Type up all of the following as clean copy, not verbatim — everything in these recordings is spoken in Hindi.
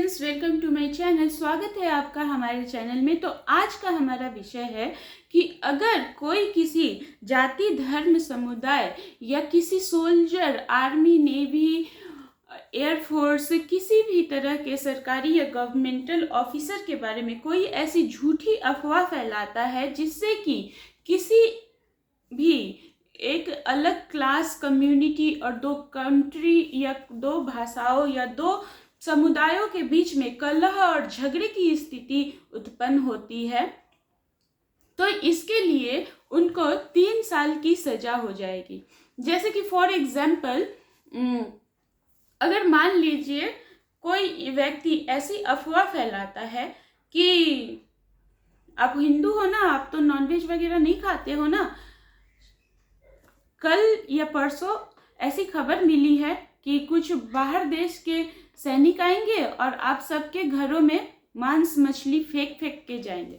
Friends, welcome to my channel. स्वागत है आपका हमारे चैनल में। तो आज का हमारा विषय है कि अगर कोई किसी जाति, धर्म, समुदाय या किसी सोल्जर, आर्मी, नेवी, एयरफोर्स, किसी भी तरह के सरकारी या गवर्नमेंटल ऑफिसर के बारे में कोई ऐसी झूठी अफवाह फैलाता है जिससे कि किसी भी एक अलग क्लास, कम्युनिटी और दो कंट्री या दो भाषाओं या दो समुदायों के बीच में कलह और झगड़े की स्थिति उत्पन्न होती है, तो इसके लिए उनको 3 साल की सजा हो जाएगी। जैसे कि फॉर एग्जाम्पल, अगर मान लीजिए कोई व्यक्ति ऐसी अफवाह फैलाता है कि आप हिंदू हो ना, आप तो नॉनवेज वगैरह नहीं खाते हो ना, कल या परसों ऐसी खबर मिली है कि कुछ बाहर देश के सैनिक आएंगे और आप सबके घरों में मांस मछली फेंक फेंक के जाएंगे।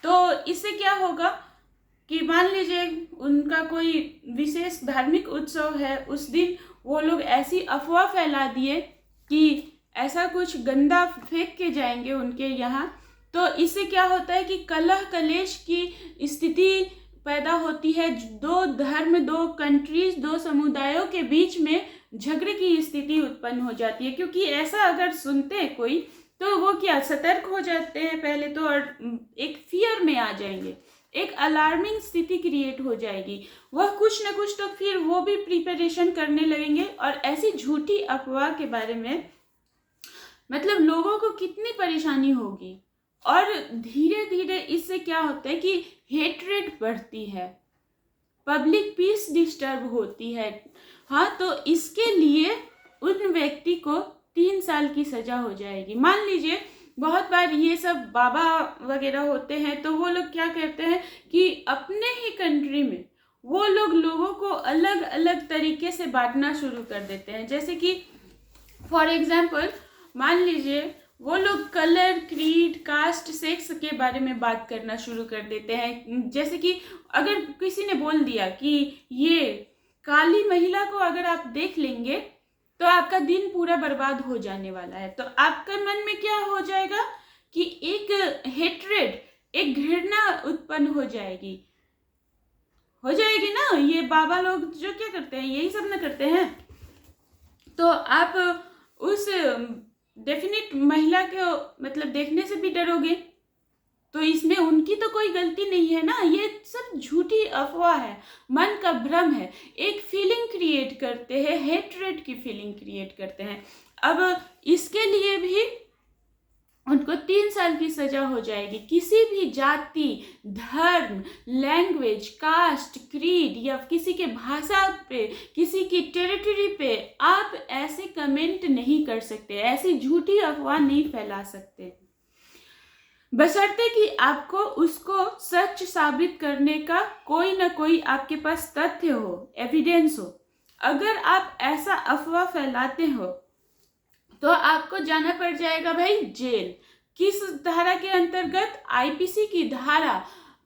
तो इससे क्या होगा कि मान लीजिए उनका कोई विशेष धार्मिक उत्सव है, उस दिन वो लोग ऐसी अफवाह फैला दिए कि ऐसा कुछ गंदा फेंक के जाएंगे उनके यहाँ। तो इससे क्या होता है कि कलह कलेश की स्थिति पैदा होती है। दो धर्म, दो कंट्रीज, दो समुदायों के बीच में झगड़े की स्थिति उत्पन्न हो जाती है। क्योंकि ऐसा अगर सुनते हैं कोई तो वो क्या सतर्क हो जाते हैं पहले तो, और एक फियर में आ जाएंगे, एक अलार्मिंग स्थिति क्रिएट हो जाएगी। वह कुछ न कुछ तो फिर वो भी प्रिपरेशन करने लगेंगे और ऐसी झूठी अफवाह के बारे में मतलब लोगों को कितनी परेशानी होगी। और धीरे धीरे इससे क्या होता है कि हेट्रेड बढ़ती है, पब्लिक पीस डिस्टर्ब होती है। हाँ, तो इसके लिए उन व्यक्ति को 3 साल की सजा हो जाएगी। मान लीजिए बहुत बार ये सब बाबा वगैरह होते हैं तो वो लोग क्या कहते हैं कि अपने ही कंट्री में वो लोग लोगों को अलग अलग तरीके से बांटना शुरू कर देते हैं। जैसे कि फॉर एग्जाम्पल मान लीजिए वो लोग कलर, क्रीड, कास्ट, सेक्स के बारे में बात करना शुरू कर देते हैं। जैसे कि अगर किसी ने बोल दिया कि ये काली महिला को अगर आप देख लेंगे तो आपका दिन पूरा बर्बाद हो जाने वाला है, तो आपके मन में क्या हो जाएगा कि एक हेट्रेड, एक घृणा उत्पन्न हो जाएगी ना। ये बाबा लोग जो क्या करते हैं, यही सब ना करते हैं। तो आप उस डेफिनेट महिला को मतलब देखने से भी डरोगे। तो इसमें उनकी तो कोई गलती नहीं है ना, ये सब झूठी अफवाह है, मन का भ्रम है। एक फीलिंग क्रिएट करते हैं, हेट्रेड की फीलिंग क्रिएट करते हैं। अब इसके लिए भी उनको 3 साल की सजा हो जाएगी। किसी भी जाति, धर्म, लैंग्वेज, कास्ट, क्रीड या किसी के भाषा पे, किसी की टेरिटरी पे आप ऐसे कमेंट नहीं कर सकते, ऐसी झूठी अफवाह नहीं फैला सकते, बशर्ते कि आपको उसको सच साबित करने का कोई ना कोई आपके पास तथ्य हो, एविडेंस हो। अगर आप ऐसा अफवाह फैलाते हो तो आपको जाना पड़ जाएगा भाई जेल। किस धारा के अंतर्गत? आईपीसी की धारा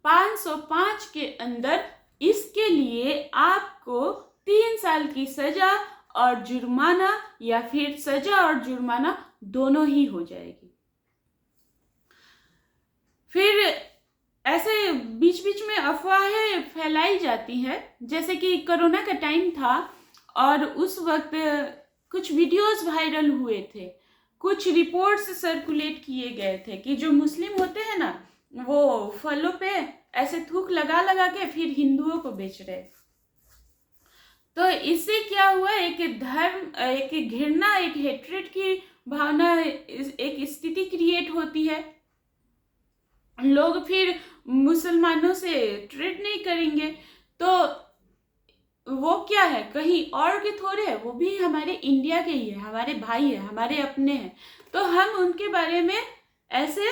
505 के अंदर। इसके लिए आपको 3 साल की सजा और जुर्माना, या फिर सजा और जुर्माना दोनों ही हो जाएगी। फिर ऐसे बीच बीच में अफवाहें फैलाई जाती है। जैसे कि कोरोना का टाइम था और उस वक्त कुछ वीडियोस वायरल हुए थे, कुछ रिपोर्ट्स सर्कुलेट किए गए थे कि जो मुस्लिम होते हैं ना, वो फलों पे ऐसे थूक लगा लगा के फिर हिंदुओं को बेच रहे। तो इससे क्या हुआ, एक धर्म, एक घृणा, एक हेट्रेड की भावना, एक स्थिति क्रिएट होती है। लोग फिर मुसलमानों से ट्रेड नहीं करेंगे। तो वो क्या है, कहीं और के थोड़े है, वो भी हमारे इंडिया के ही है, हमारे भाई है, हमारे अपने हैं। तो हम उनके बारे में ऐसे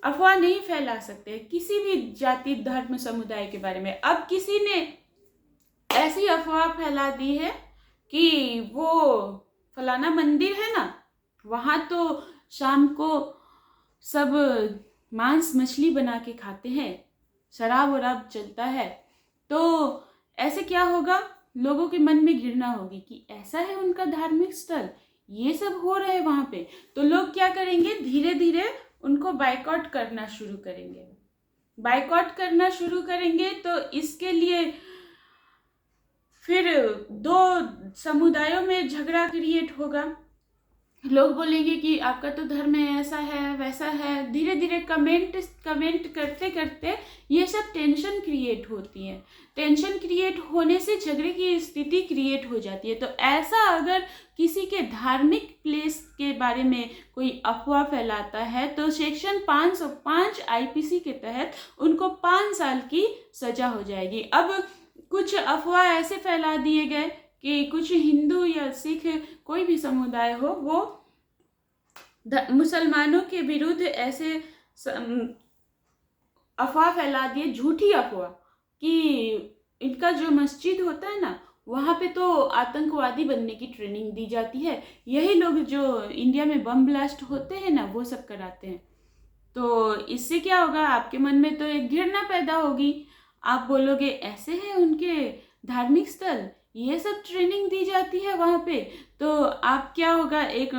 अफवाह नहीं फैला सकते, किसी भी जाति, धर्म, समुदाय के बारे में। अब किसी ने ऐसी अफवाह फैला दी है कि वो फलाना मंदिर है ना, वहां तो शाम को सब मांस मछली बना के खाते हैं, शराब वराब चलता है। तो ऐसे क्या होगा, लोगों के मन में घृणा होगी कि ऐसा है उनका धार्मिक स्थल, ये सब हो रहा है वहाँ पे, तो लोग क्या करेंगे, धीरे धीरे उनको बायकॉट करना शुरू करेंगे। बायकॉट करना शुरू करेंगे तो इसके लिए फिर दो समुदायों में झगड़ा क्रिएट होगा। लोग बोलेंगे कि आपका तो धर्म ऐसा है वैसा है। धीरे धीरे कमेंट करते करते ये सब टेंशन क्रिएट होती है। टेंशन क्रिएट होने से झगड़े की स्थिति क्रिएट हो जाती है। तो ऐसा अगर किसी के धार्मिक प्लेस के बारे में कोई अफवाह फैलाता है तो सेक्शन 505 आईपीसी के तहत उनको 5 साल की सजा हो जाएगी। अब कुछ अफवाह ऐसे फैला दिए गए कि कुछ हिंदू या सिख कोई भी समुदाय हो, वो मुसलमानों के विरुद्ध ऐसे अफवाह फैला दिए, झूठी अफवाह, कि इनका जो मस्जिद होता है ना, वहाँ पे तो आतंकवादी बनने की ट्रेनिंग दी जाती है। यही लोग जो इंडिया में बम ब्लास्ट होते हैं ना, वो सब कराते हैं। तो इससे क्या होगा, आपके मन में तो एक घृणा पैदा होगी। आप बोलोगे ऐसे है उनके धार्मिक स्थल, ये सब ट्रेनिंग दी जाती है वहाँ पे, तो आप क्या होगा, एक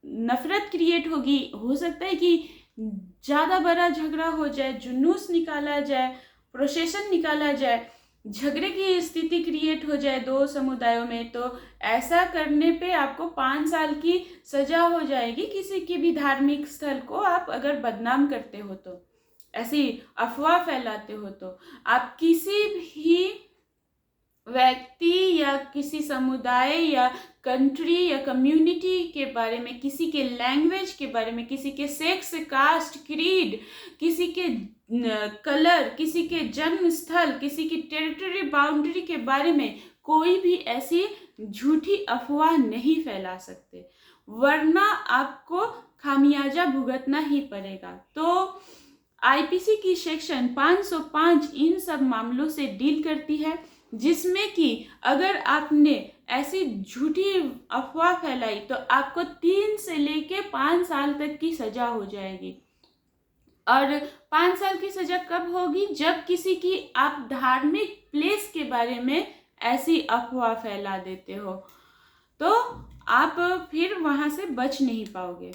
नफरत क्रिएट होगी। हो सकता है कि ज़्यादा बड़ा झगड़ा हो जाए, जुलूस निकाला जाए, प्रोसेशन निकाला जाए, झगड़े की स्थिति क्रिएट हो जाए दो समुदायों में। तो ऐसा करने पे आपको 5 साल की सजा हो जाएगी। किसी के भी धार्मिक स्थल को आप अगर बदनाम करते हो, तो ऐसी अफवाह फैलाते हो, तो आप किसी भी व्यक्ति या किसी समुदाय या कंट्री या कम्युनिटी के बारे में, किसी के लैंग्वेज के बारे में, किसी के सेक्स, कास्ट, क्रीड, किसी के कलर, किसी के जन्म स्थल, किसी की टेरिटरी बाउंड्री के बारे में कोई भी ऐसी झूठी अफवाह नहीं फैला सकते, वरना आपको खामियाजा भुगतना ही पड़ेगा। तो आईपीसी की सेक्शन 505 इन सब मामलों से डील करती है, जिसमें कि अगर आपने ऐसी झूठी अफवाह फैलाई तो आपको 3 से लेके 5 साल तक की सजा हो जाएगी। और 5 साल की सजा कब होगी, जब किसी की आप धार्मिक प्लेस के बारे में ऐसी अफवाह फैला देते हो, तो आप फिर वहां से बच नहीं पाओगे।